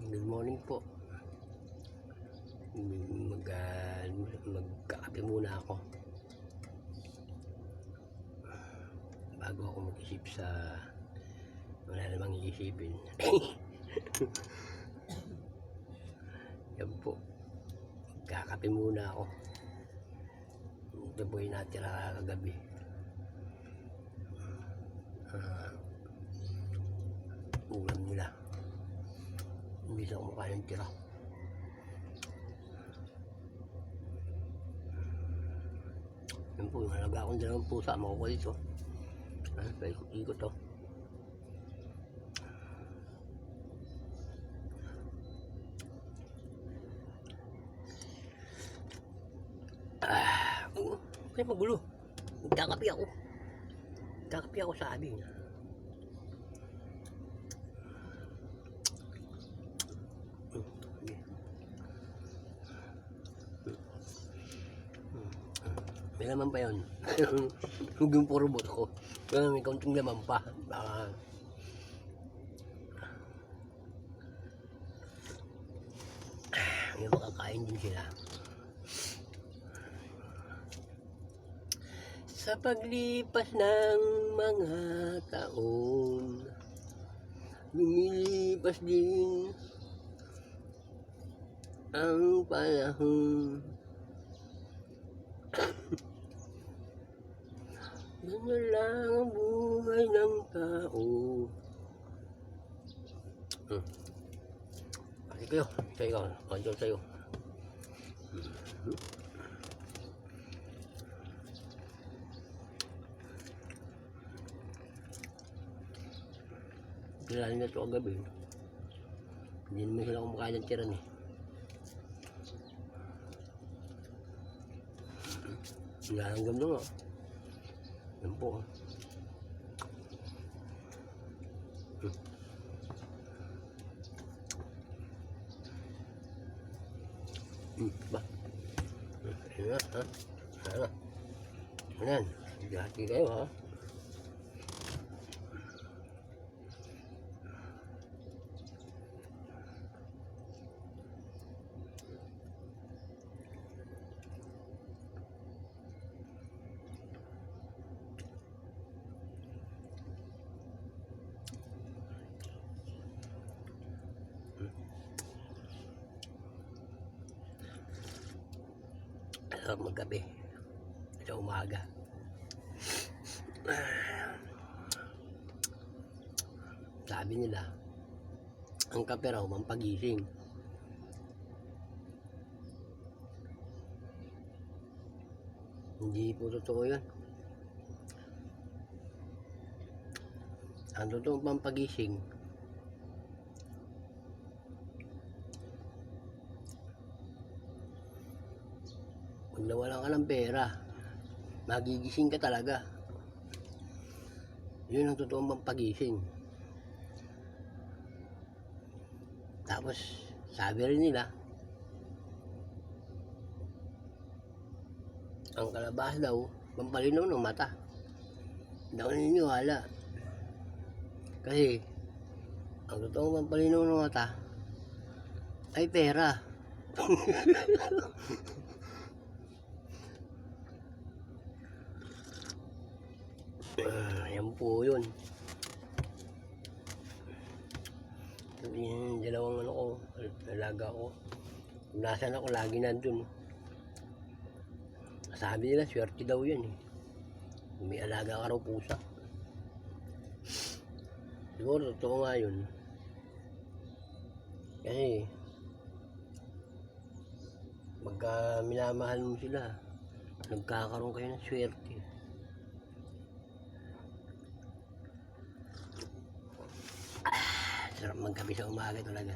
Good morning po. Magkakape muna ako bago ako mag-isip sa wala namang iisipin. Yan po, magkakape muna ako. Ito po yung natira kagabi. Ulam nila, hindi sa kumakain ng tira. Yan po, yung halaga akong dalawang pusa, makukulit ito. Paikot-ikot to. Okay, magulo. Magkakape ako. Magkakape ako sa amin. May laman pa yun. Huwag yung puro bot ko. Pero may kaunting laman pa. Baka may makakain din sila. Sa paglipas ng mga taon, lumilipas din ang panahon. Ganyan lang ang buhay ng tao. Pati kayo, sa'yo, kanto sa'yo. Kilala na ito kagabi. Hindi naman sila kumakain ng tiran eh. Nilalanggam na nga. Yan po. Ba? Ayan na, ha? Ayan na. Ayan. Hati kayo, ha? Maggabi sa umaga. Sabi nila ang kape raw mampagising. Hindi po totoo yan. Ang totoong pampagising pag nawalan ka ng pera, magigising ka talaga. Yun ang totoong pampagising. Tapos sabi rin nila ang kalabasa daw pampalinaw ng mata. Hindi ako naniniwala, kasi ang totoong pampalinaw ng mata ay pera. Yan po yun. Yung dalawang ano ko, alaga ko, nasan ako lagi nandun. Sabi nila swerte daw yan eh, may alaga ka raw pusa. Siguro totoo nga yun, kasi pagka minamahal mo sila, nagkakaroon kayo ng swerte. Sarap magkape sa umaga talaga.